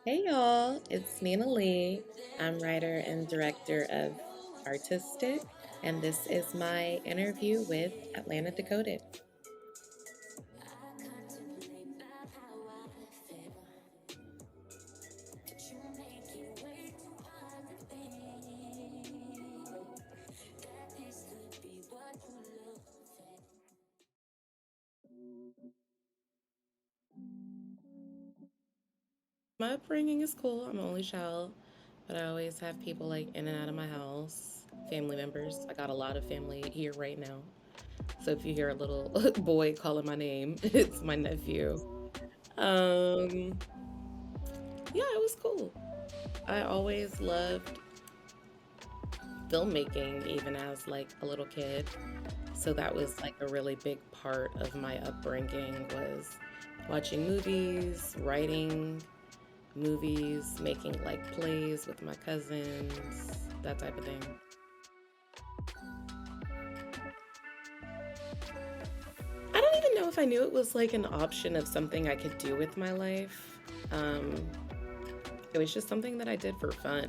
Hey y'all, it's Nina Lee. I'm writer and director of Artistic, and this is my interview with Atlanta Decoded. My upbringing is cool. I'm an only child, but I always have people like in and out of my house, family members. I got a lot of family here right now. So if you hear a little boy calling my name, it's my nephew. Um, yeah, it was cool. I always loved filmmaking even as like a little kid. So that was like a really big part of my upbringing was watching movies, writing movies, making like plays with my cousins, that type of thing. I don't even know if I knew it was like an option of something I could do with my life. Um, it was just something that I did for fun.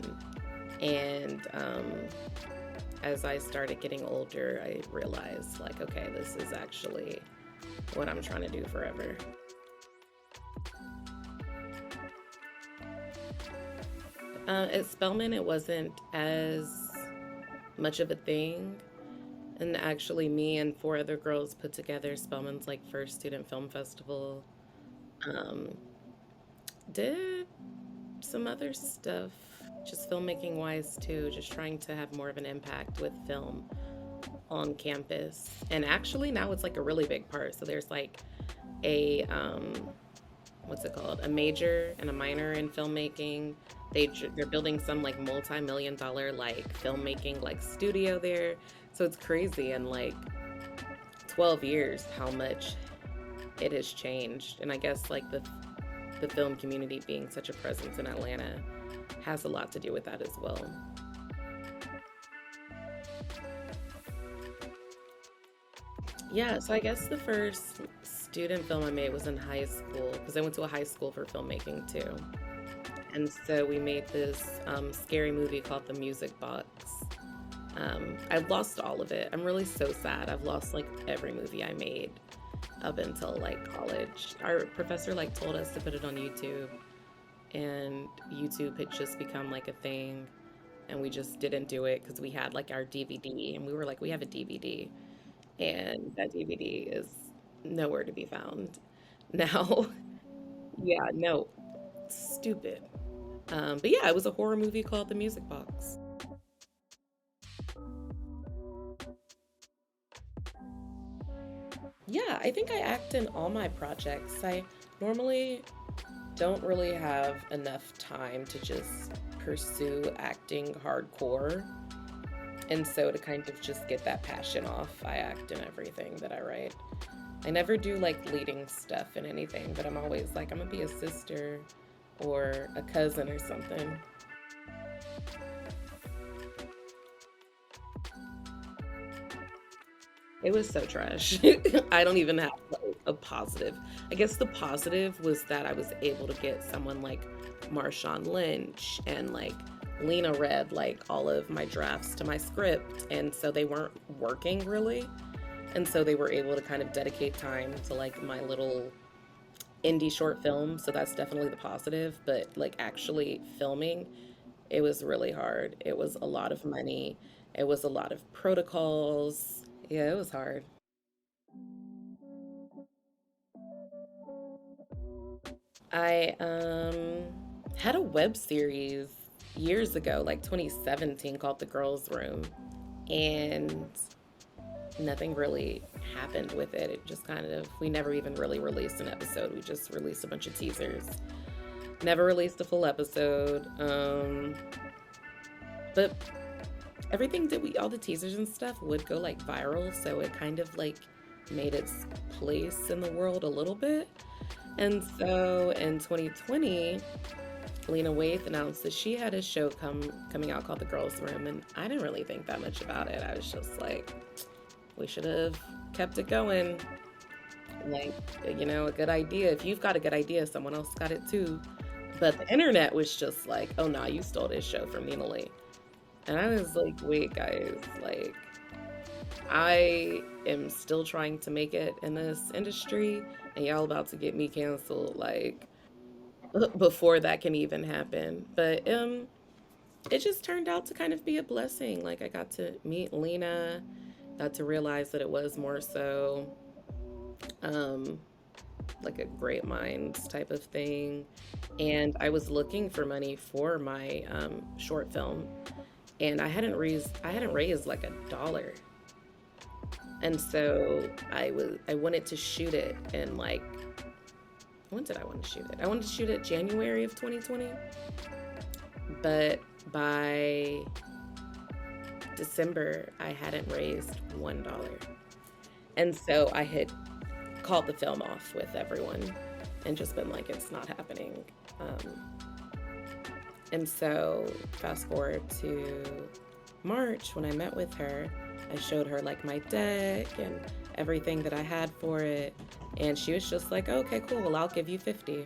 And as I started getting older, I realized, like, okay, this is actually what I'm trying to do forever. At Spelman, it wasn't as much of a thing. And actually, me and four other girls put together Spelman's like first student film festival. Um, did some other stuff, just filmmaking wise too, just trying to have more of an impact with film on campus. And actually, now it's like a really big part. So there's like a what's it called? A major and a minor in filmmaking. They're building some like multi-million dollar like filmmaking like studio there. So it's crazy in like 12 years how much it has changed. And I guess like the film community being such a presence in Atlanta has a lot to do with that as well. Yeah, so I guess the first student film I made was in high school because I went to a high school for filmmaking too. And so we made this scary movie called The Music Box. I've lost all of it. I'm really so sad. I've lost like every movie I made up until like college. Our professor like told us to put it on YouTube, and YouTube had just become like a thing, and we just didn't do it because we had like our DVD, and we were like, we have a DVD, and that DVD is nowhere to be found now. Yeah, no, stupid. But yeah, it was a horror movie called The Music Box. Yeah, I think I act in all my projects. I normally don't really have enough time to just pursue acting hardcore. And so to kind of just get that passion off, I act in everything that I write. I never do like leading stuff in anything, but I'm always like, I'm gonna be a sister or a cousin or something. It was so trash. I don't even have like, a positive. I guess the positive was that I was able to get someone like Marshawn Lynch and like Lena read like all of my drafts to my script. And so they weren't working really. And so they were able to kind of dedicate time to like my little indie short film. So that's definitely the positive. But like actually filming, it was really hard. It was a lot of money, it was a lot of protocols. Yeah, it was hard. I had a web series years ago, like 2017, called The Girls Room, and nothing really happened with it. It just kind of we never even really released an episode. We just released a bunch of teasers. Never released a full episode. But everything that we all the teasers and stuff would go like viral, so it kind of like made its place in the world a little bit. And so in 2020, Lena Waithe announced that she had a show coming out called The Girls Room, and I didn't really think that much about it. I was just like, we should have kept it going. Like, a good idea. If you've got a good idea, someone else got it too. But the internet was just like, oh, nah, you stole this show from Nina Lee. And I was like, wait, guys, like, I am still trying to make it in this industry, and y'all about to get me canceled, like, before that can even happen. But it just turned out to kind of be a blessing. Like, I got to meet Lena, got to realize that it was more so um like a great minds type of thing. And I was looking for money for my short film, and I hadn't raised like $1. And so I wanted to shoot it in like, when did I want to shoot it? I wanted to shoot it January of 2020, but by December I hadn't raised $1. And so I had called the film off with everyone and just been like, it's not happening. And so fast forward to March when I met with her, I showed her like my deck and everything that I had for it. And she was just like, okay, cool. Well, I'll give you 50.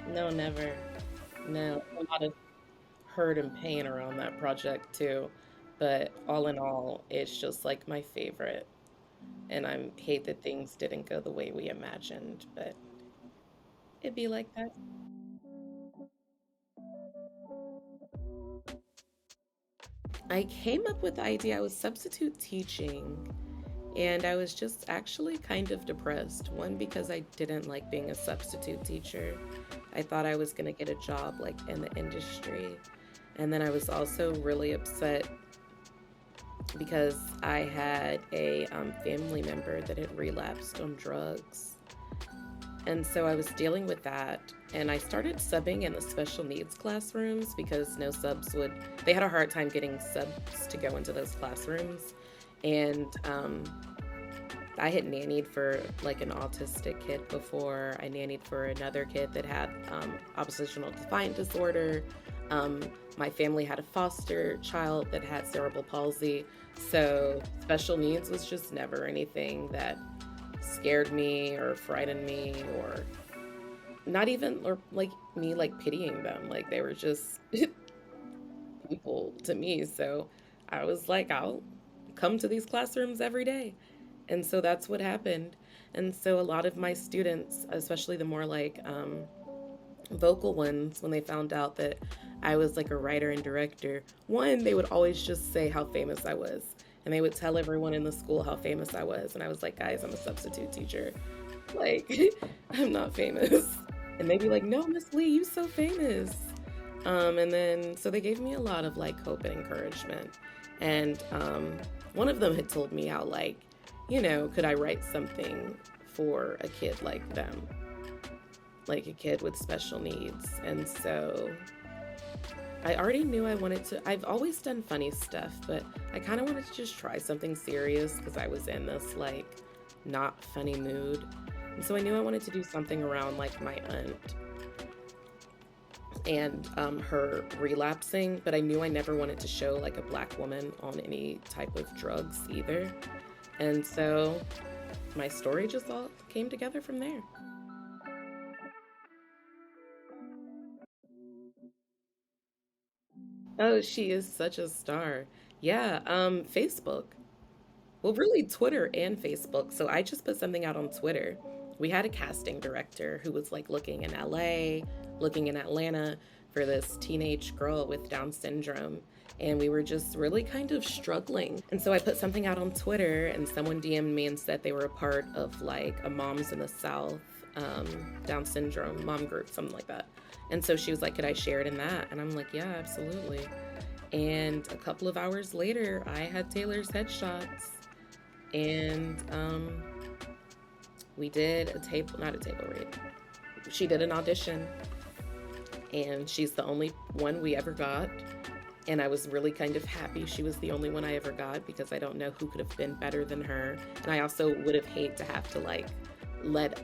No, never. No, a lot of hurt and pain around that project too. But all in all, it's just like my favorite. And I hate that things didn't go the way we imagined, but it'd be like that. I came up with the idea. I was substitute teaching, and I was just actually kind of depressed. One, because I didn't like being a substitute teacher. I thought I was going to get a job like in the industry. And then I was also really upset because I had a family member that had relapsed on drugs. And so I was dealing with that. And I started subbing in the special needs classrooms because no subs would, they had a hard time getting subs to go into those classrooms. And I had nannied for like an autistic kid before. I nannied for another kid that had oppositional defiant disorder. My family had a foster child that had cerebral palsy. So special needs was just never anything that scared me or frightened me, or not even, or like me like pitying them. Like they were just people to me. So I was like, I'll come to these classrooms every day. And so that's what happened. And so a lot of my students, especially the more like vocal ones, when they found out that I was like a writer and director, one, they would always just say how famous I was. And they would tell everyone in the school how famous I was. And I was like, guys, I'm a substitute teacher. Like, I'm not famous. And they'd be like, no, Miss Lee, you so famous. And then, so they gave me a lot of like hope and encouragement. And one of them had told me how, like, could I write something for a kid like them, like a kid with special needs. And so I already knew I wanted to, I've always done funny stuff, but I kind of wanted to just try something serious because I was in this like not funny mood. And so I knew I wanted to do something around like my aunt and her relapsing, but I knew I never wanted to show like a Black woman on any type of drugs either. And so my story just all came together from there. Oh, she is such a star. Yeah, Facebook. Well, really Twitter and Facebook. So I just put something out on Twitter. We had a casting director who was like looking in LA, looking in Atlanta for this teenage girl with Down syndrome. And we were just really kind of struggling. And so I put something out on Twitter, and someone DM'd me and said they were a part of like a Moms in the South Down syndrome mom group, something like that. And so she was like, could I share it in that? And I'm like, yeah, absolutely. And a couple of hours later, I had Taylor's headshots, and we did a table, not a table read. She did an audition, and she's the only one we ever got. And I was really kind of happy she was the only one I ever got because I don't know who could have been better than her. And I also would have hate to have to like let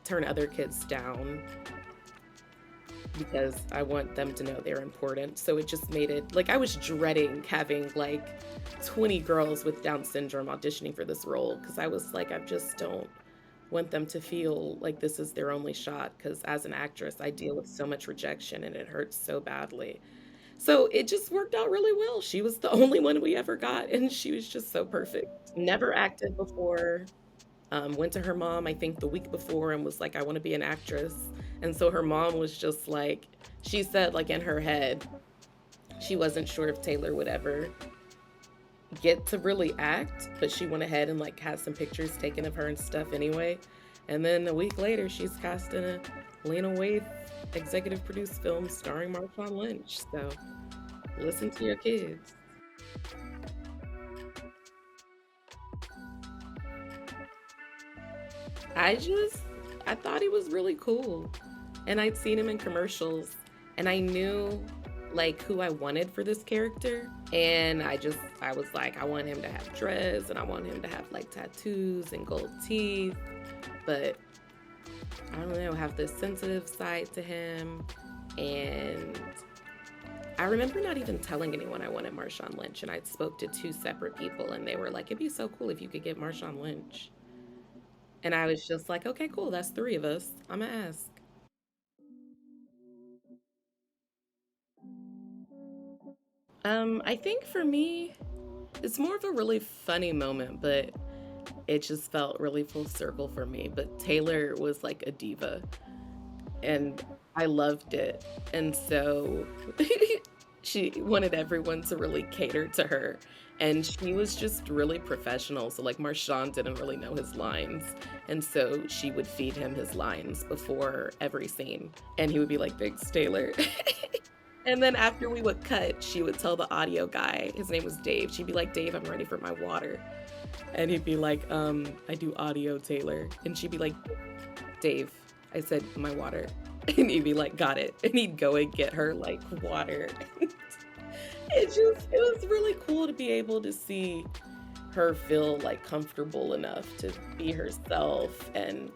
turn other kids down because I want them to know they're important. So it just made it like I was dreading having like 20 girls with Down syndrome auditioning for this role because I was like, I just don't want them to feel like this is their only shot, because as an actress, I deal with so much rejection and it hurts so badly. So it just worked out really well. She was the only one we ever got, and she was just so perfect. Never acted before. Went to her mom, I think, the week before and was like, I want to be an actress. And so her mom was just like, she said, like, in her head, she wasn't sure if Taylor would ever get to really act, but she went ahead and like had some pictures taken of her and stuff anyway. And then a week later, she's cast in a Lena Waithe executive produced film starring Marshawn Lynch. So listen to your kids. I just, I thought he was really cool. And I'd seen him in commercials and I knew like who I wanted for this character. And I was like, I want him to have dreads and I want him to have like tattoos and gold teeth. But I don't know, have this sensitive side to him. And I remember not even telling anyone I wanted Marshawn Lynch. And I spoke to two separate people and they were like, it'd be so cool if you could get Marshawn Lynch. And I was just like, okay, cool, that's three of us. I'm gonna ask. I think for me, it's more of a really funny moment, but it just felt really full circle for me. But Taylor was like a diva, and I loved it. And so she wanted everyone to really cater to her. And she was just really professional. So, like, Marshawn didn't really know his lines. And so she would feed him his lines before every scene. And he would be like, thanks, Taylor. And then after we would cut, she would tell the audio guy, his name was Dave, she'd be like, Dave, I'm ready for my water. And he'd be like, I do audio, Taylor. And she'd be like, Dave, I said my water. And he'd be like, got it. And he'd go and get her like water. It was really cool to be able to see her feel like comfortable enough to be herself and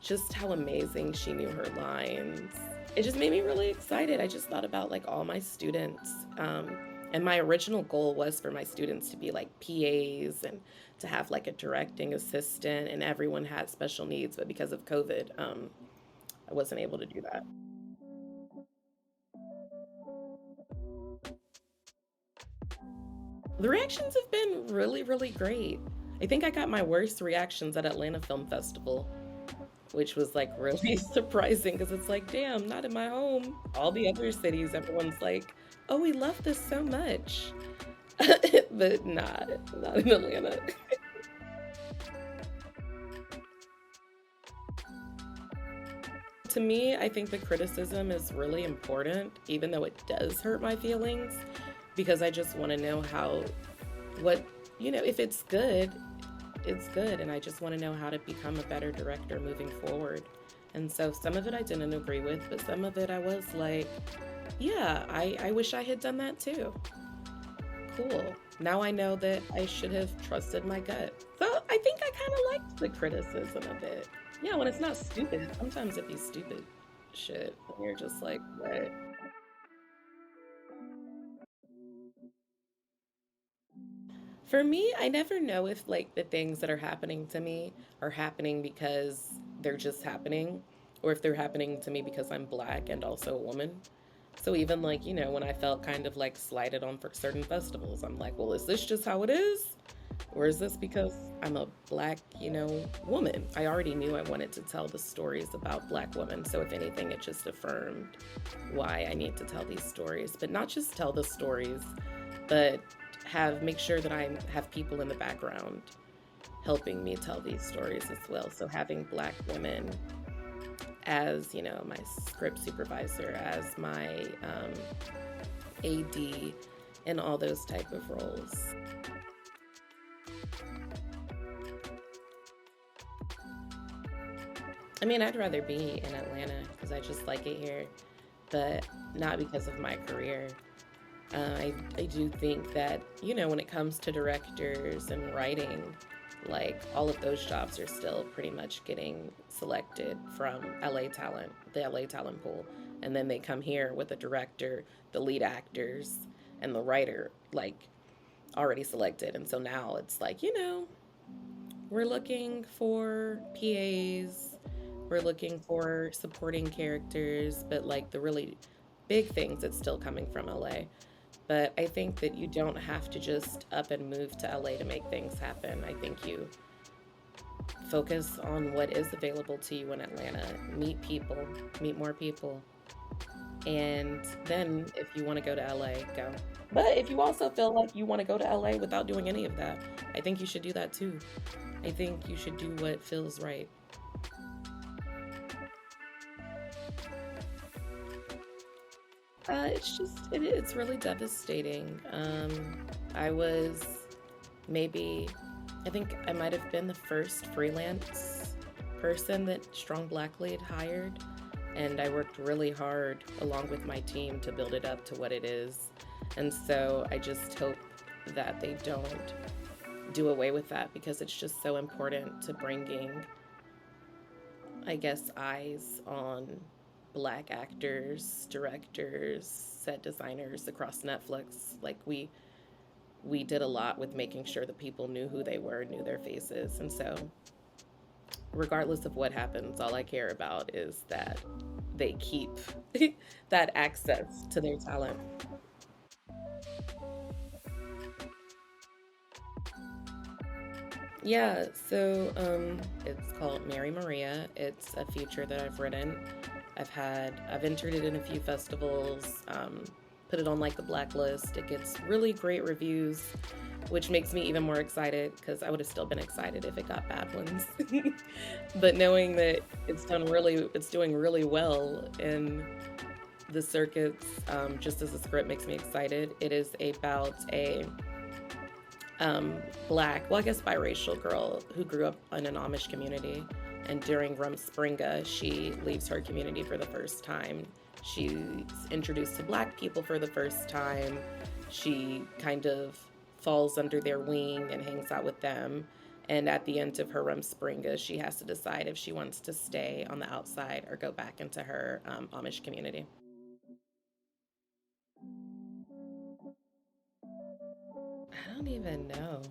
just how amazing she knew her lines. It just made me really excited. I just thought about like all my students. And my original goal was for my students to be like PAs and to have like a directing assistant, and everyone had special needs, but because of COVID, I wasn't able to do that. The reactions have been really, really great. I think I got my worst reactions at Atlanta Film Festival, which was like really surprising because it's like, damn, not in my home. All the other cities, everyone's like, oh, we love this so much. But not in Atlanta. To me, I think the criticism is really important, even though it does hurt my feelings, because I just want to know how, what, if it's good, it's good. And I just want to know how to become a better director moving forward. And so some of it I didn't agree with, but some of it I was like, yeah, I wish I had done that too. Cool. Now I know that I should have trusted my gut. So I think I kind of liked the criticism of it. Yeah, when it's not stupid. Sometimes it be stupid shit. And you're just like, what? For me, I never know if like the things that are happening to me are happening because they're just happening, or if they're happening to me because I'm black and also a woman. So even like, when I felt kind of like slighted on for certain festivals, I'm like, well, is this just how it is? Or is this because I'm a black, woman? I already knew I wanted to tell the stories about black women. So if anything, it just affirmed why I need to tell these stories. But not just tell the stories, but make sure that I have people in the background helping me tell these stories as well. So having black women as, my script supervisor, as my AD, and all those type of roles. I mean, I'd rather be in Atlanta because I just like it here, but not because of my career. I do think that, when it comes to directors and writing, like all of those jobs are still pretty much getting selected from LA talent, the LA talent pool. And then they come here with the director, the lead actors, and the writer, like already selected. And so now it's like, We're looking for PAs, we're looking for supporting characters, but like the really big things, it's still coming from LA. But I think that you don't have to just up and move to LA to make things happen. I think you focus on what is available to you in Atlanta, meet people, meet more people, and then if you want to go to LA, go. But if you also feel like you want to go to LA without doing any of that, I think you should do that too. I think you should do what feels right. It's really devastating. I was maybe, I think I might have been the first freelance person that Strong Black Lead hired. And I worked really hard along with my team to build it up to what it is. And so I just hope that they don't do away with that because it's just so important to bringing, I guess, eyes on black actors, directors, set designers across Netflix. Like we did a lot with making sure that people knew who they were, knew their faces. And so regardless of what happens, all I care about is that they keep that access to their talent. Yeah, so it's called Mary Maria. It's a feature that I've written. I've entered it in a few festivals, put it on like the blacklist. It gets really great reviews, which makes me even more excited because I would have still been excited if it got bad ones. But knowing that it's doing really well in the circuits, just as a script makes me excited. It is about a black, well, I guess biracial girl who grew up in an Amish community. And during Rumspringa, she leaves her community for the first time. She's introduced to black people for the first time. She kind of falls under their wing and hangs out with them. And at the end of her Rumspringa, she has to decide if she wants to stay on the outside or go back into her Amish community. I don't even know.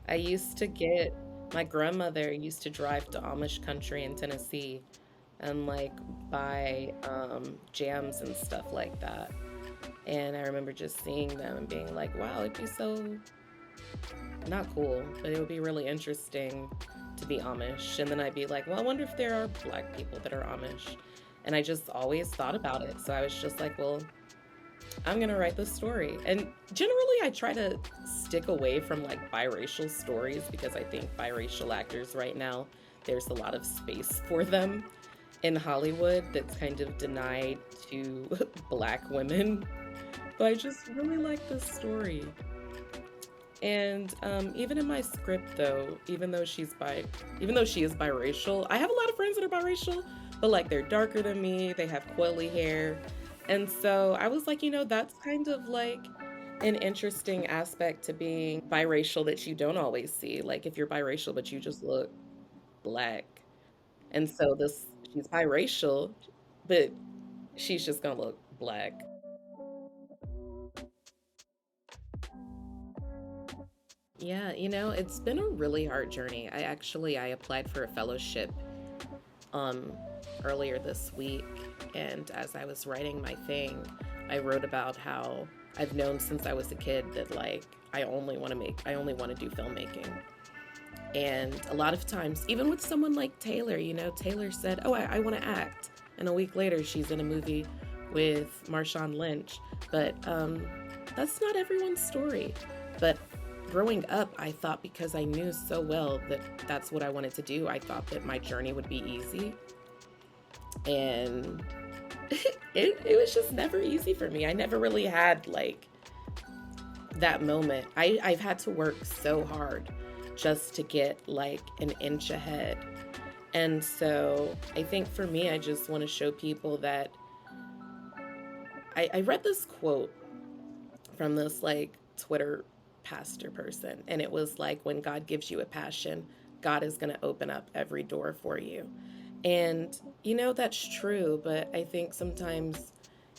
I used to get, my grandmother used to drive to Amish country in Tennessee and like buy jams and stuff like that. And I remember just seeing them and being like, wow, it'd be so not cool, but it would be really interesting to be Amish. And then I'd be like, well, I wonder if there are black people that are Amish. And I just always thought about it. So I was just like, well, I'm gonna write this story. And generally, I try to stick away from like biracial stories because I think biracial actors right now, there's a lot of space for them in Hollywood that's kind of denied to black women. But I just really like this story. And even in my script, though, even though she is biracial, I have a lot of friends that are biracial, but like they're darker than me, they have coily hair, and so I was like, that's kind of like an interesting aspect to being biracial that you don't always see. Like if you're biracial, but you just look black, and so she's biracial, but she's just gonna look black. Yeah, it's been a really hard journey. I applied for a fellowship um earlier this week, and as I was writing my thing, I wrote about how I've known since I was a kid that like I only want to do filmmaking. And a lot of times, even with someone like Taylor, Taylor said, "Oh, I want to act." And a week later, she's in a movie with Marshawn Lynch. But that's not everyone's story. But growing up, I thought because I knew so well that that's what I wanted to do, I thought that my journey would be easy. And it was just never easy for me. I never really had like that moment. I've had to work so hard just to get like an inch ahead. And so I think for me, I just want to show people that I read this quote from this like Twitter pastor person, and it was like, when God gives you a passion, God is going to open up every door for you. And that's true, but I think sometimes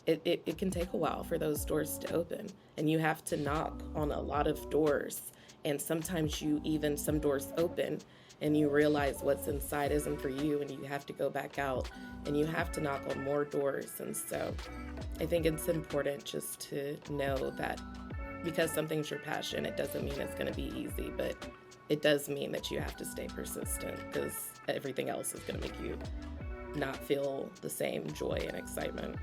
it can take a while for those doors to open, and you have to knock on a lot of doors And sometimes some doors open and you realize what's inside isn't for you, and you have to go back out and you have to knock on more doors. And so I think it's important just to know that because something's your passion, it doesn't mean it's going to be easy, but it does mean that you have to stay persistent, because everything else is going to make you not feel the same joy and excitement.